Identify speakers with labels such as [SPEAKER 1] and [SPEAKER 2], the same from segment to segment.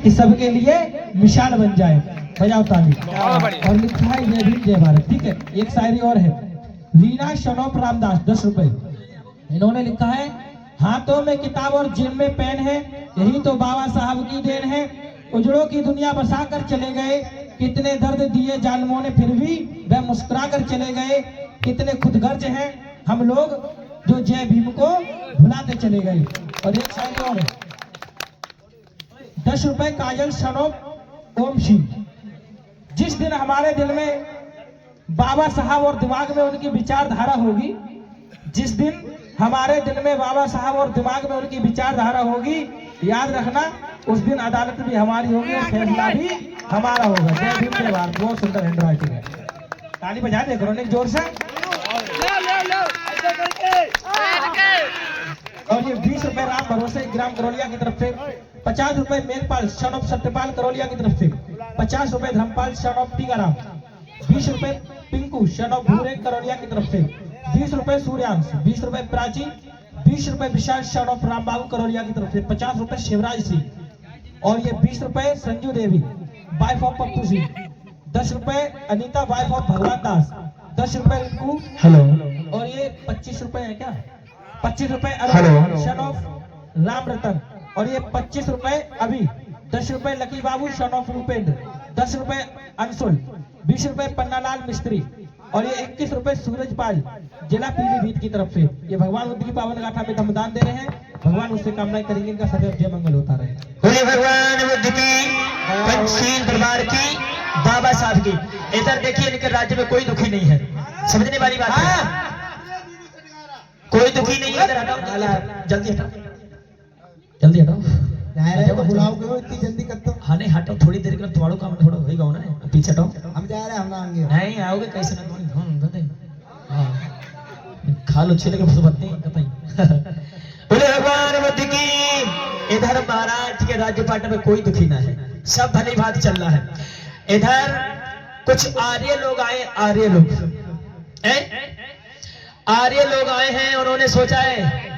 [SPEAKER 1] कि सबके लिए मिसाल बन जाए। बजाओ ताली। और लिखा है जय भीम जय भारत। ठीक है, एक शायरी और है। रीना शनोप रामदास 10 रुपए। इन्होंने लिखा है, हाथों में किताब और जेब में पेन है, यही तो बाबा साहब की देन है। उजड़ों की दुनिया बसा कर चले गए, कितने दर्द दिए जालिमों ने फिर भी वह मुस्कुरा कर चले गए। कितने खुदगर्ज हैं हम लोग जो जय भीम को भुलाते चले गए। और एक शायरी और है। 10 रुपए काजल सनोप ओम सिंह। जिस दिन हमारे दिल में बाबा साहब और दिमाग में उनकी विचारधारा होगी, जिस दिन हमारे दिल में बाबा साहब और दिमाग में उनकी विचारधारा होगी, याद रखना उस दिन अदालत भी हमारी होगी और फैसला भी हमारा होगा। जय भीम जय भारत। बहुत सुंदर हैंड राइटिंग है। ताली बजा दे क्रोनिक जोर से। और ये 20 रुपए राम भरोसे ग्राम करौलिया की तरफ से। 50 रुपए मेघपाल सन ऑफ सत्यपाल करौलिया की तरफ से। 50 रुपए धर्मपाल सन ऑफ टीकाराम। 20 रुपए पिंकू सन ऑफ भूरे करौलिया की तरफ से। 20 रुपए सूर्यांश। 20 रुपए प्राची। 20 रुपए विशाल सन ऑफ राम बाबू करौलिया की तरफ से। 50 रुपए शिवराज सिंह। और ये 20 रुपए संजू देवी वाइफ ऑफ पप्पू सिंह। 10 रुपए अनीता वाइफ ऑफ भगवान दास। 10 रुपए रिंकू। हेलो। और ये 25 रुपए है क्या? 25 रुपए सन ऑफ राम रतन। और ये 25 रुपए अभी। 10 रुपए lucky Babu son of Rupendra. 10 रुपए अंशुल। 20 रुपए पन्नालाल मिस्त्री। और ये 21 रुपए सूरजपाल जिला पीलीभीत की तरफ से। ये भगवान बुद्ध की पावन गाथा में दमदान दे रहे हैं। भगवान उससे कामनाएं करेंगे, इनका सदैव जय मंगल होता रहे।
[SPEAKER 2] बोले भगवान बुद्ध की, पंचशील दरबार की, बाबा साहब की। इधर देखिए, इनके राज्य में कोई दुखी नहीं है। समझने वाली बात है, कोई दुखी नहीं है। इधर हटाओ, जल्दी हटाओ, जल्दी हटाओ।
[SPEAKER 3] बुलाओ क्यों इतनी जल्दी करते हो?
[SPEAKER 2] हाँ नहीं हटाओ, थोड़ी देर के लिए तुम्हारा काम थोड़ा होगा ना। पीछे हटाओ।
[SPEAKER 3] हम जा रहे हैं, हम ना आएंगे।
[SPEAKER 2] नहीं आओगे कैसे ना। खा लो छिले के बत्ती कतई। बोले भगवान बुद्ध की। इधर महाराज के राज्य पाट में कोई दुखी ना है, सब भली भांति चल रहा है। इधर कुछ आर्य लोग आए। आर्य लोग आर्य लोग आए हैं। उन्होंने सोचा है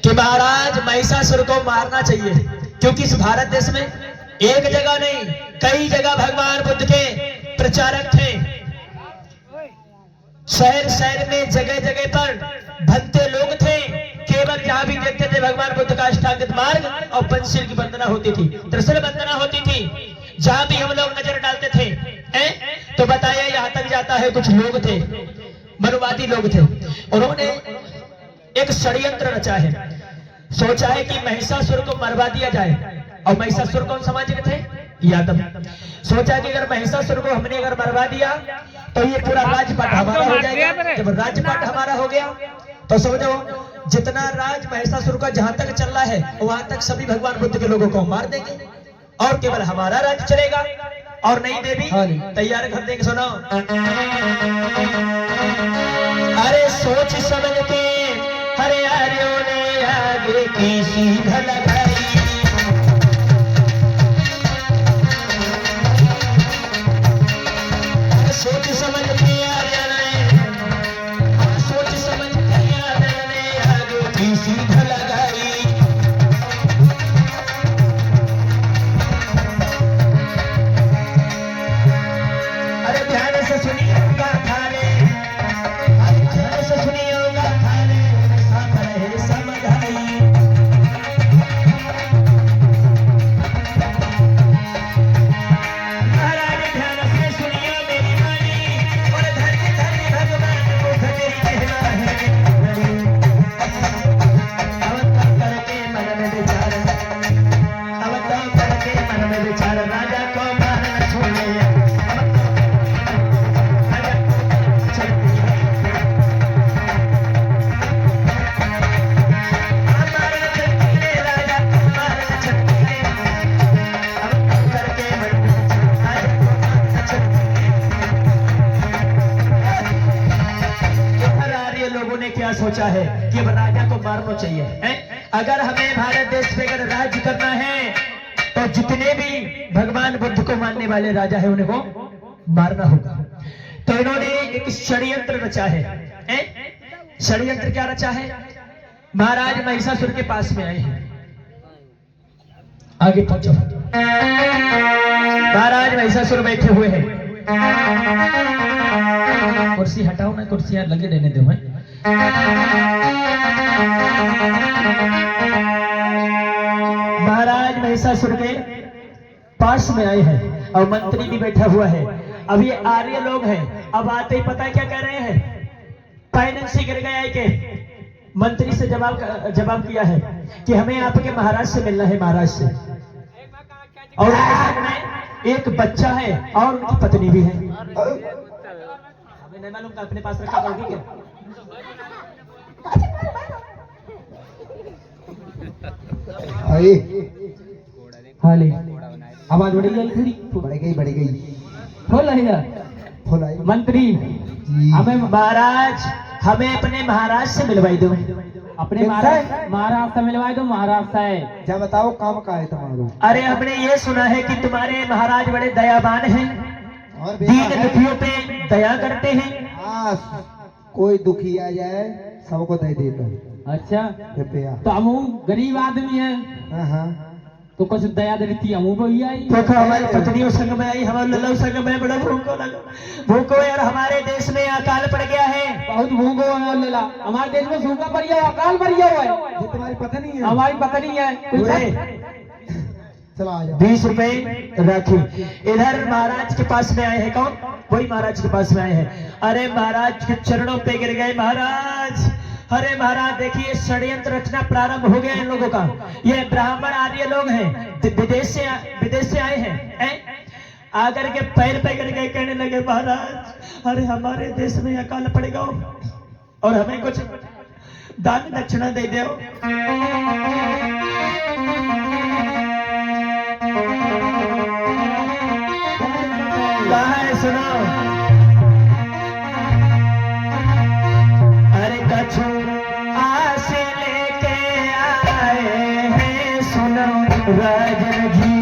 [SPEAKER 2] कि महाराज महिषासुर को मारना चाहिए, क्योंकि इस भारत देश में एक जगह नहीं कई जगह भगवान बुद्ध के प्रचारक थे। शहर शहर में जगह जगह पर भक्ते लोग थे। केवल जहां भी देखते थे भगवान बुद्ध का अष्टांगित मार्ग और पंचशील की वंदना होती थी, त्रिशूल वंदना होती थी। जहां भी हम लोग नजर डालते थे तो बताया यहां तक जाता है। कुछ लोग थे, मनुवादी लोग थे। उन्होंने एक षड्यंत्र रचा है। सोचा है कि महिषासुर को मरवा दिया जाए। और महिषासुर कौन समाज के थे? यादव। सोचा कि अगर महिषासुर को हमने अगर मरवा दिया तो ये पूरा राजपाट हमारा हो जाएगा। जब राजपाट हमारा हो गया तो समझो जितना राज महिषासुर का जहां तक चल रहा है वहां तक सभी भगवान बुद्ध के लोगों को मार देंगे और केवल हमारा राज चलेगा। और नहीं देवी तैयार कर देंगे। सुनो, अरे सोच समझ के हरे आर्यों ने आगे की सीध लगाई। सोच समझ के आर्यों ने, सोच समझ के आर्यों ने आगे की सीध लगाई। अरे ध्यान से सुनिएगा थाने, ध्यान से सुनिएगा थाने, साथ रहे समझाई। महाराज ध्यान से सुनिए मेरी वाणी, और धर्म धर्म भगवान बुद्ध तेरी कहना है। अवतार करके मन में विचार, अवतार करके मन में विचार, राजा को मारना छोड़े। लोगों ने क्या सोचा है कि अब राजा को मारना चाहिए है? अगर हमें भारत देश पे अगर राज्य करना है तो जितने भी भगवान बुद्ध को मानने वाले राजा है उन्हें को मारना होगा। तो इन्होंने एक षड्यंत्र रचा है। षड्यंत्र क्या रचा है? महाराज महिषासुर के पास में आए हैं। आगे पहुंचो। महाराज महिषासुर बैठे हुए हैं। कुर्सी हटाओ ना, कुर्सी यार लगे रहने दो। महाराज महिषासुर के पास में आए हैं और मंत्री भी बैठा हुआ है। अब ये आर्य लोग हैं। अब आते ही पता क्या कह रहे हैं, फाइनेंसी गिर गया के मंत्री से जवाब किया है कि हमें आपके महाराज से मिलना है, महाराज से। और उनके सामने एक बच्चा है और उनकी पत्नी भी है। हमें नहीं मालूम, अपने पास रखा करोगी क्या?
[SPEAKER 3] अरे
[SPEAKER 1] हाँ ले आवाज बढ़ी गई थोड़ी।
[SPEAKER 3] बढ़ गई
[SPEAKER 1] खोल रहेगा
[SPEAKER 3] फुल आई
[SPEAKER 1] मंत्री।
[SPEAKER 3] जी।
[SPEAKER 2] हमें महाराज, हमें अपने महाराज से मिलवाई दो।
[SPEAKER 1] अपने महाराज से मिलवाए दो। महाराज से
[SPEAKER 3] जा बताओ काम का है तुम्हारो।
[SPEAKER 2] अरे हमने ये सुना है कि तुम्हारे महाराज बड़े दयावान हैं,
[SPEAKER 3] और
[SPEAKER 2] दीन
[SPEAKER 3] बेटा
[SPEAKER 2] दुखियों पे दया करते हैं।
[SPEAKER 3] हाँ, कोई दुखी आ जाए सबको दे देता हूँ
[SPEAKER 1] अच्छा
[SPEAKER 3] रुपया।
[SPEAKER 1] तो हम गरीब आदमी है
[SPEAKER 3] हाँ हाँ
[SPEAKER 1] तो कुछ दया देती हमू को ही आई।
[SPEAKER 2] देखो हमारी पत्नियों संग में आई, हमारे लल्लू संग में बड़ा भूखो लगा। भूखो यार, हमारे देश में अकाल पड़ गया है।
[SPEAKER 1] बहुत भूखो है लला। हमारे देश में सूखा पड़ गया, अकाल पड़ गया हुआ है।
[SPEAKER 3] ये तुम्हारी पत्नी है।
[SPEAKER 1] हमारी पत्नी है। कुछ है?
[SPEAKER 3] चलो आ जाओ।
[SPEAKER 2] 20 रुपए राखी। इधर महाराज के पास में आए हैं। कौन? वही महाराज के पास में आए हैं। अरे महाराज के चरणों पे गिर गए। महाराज, अरे महाराज देखिए, षड्यंत्र रचना प्रारंभ हो गया इन लोगों का। ये ब्राह्मण आर्य लोग हैं, विदेश से आए हैं। आकर के पैर पे गिर गए, कहने लगे महाराज अरे हमारे देश में अकाल पड़ेगा और हमें कुछ दान दक्षिणा दे दो। कहा है सुनो। अरे कछु आस लेके आए हैं, सुनो राजन जी।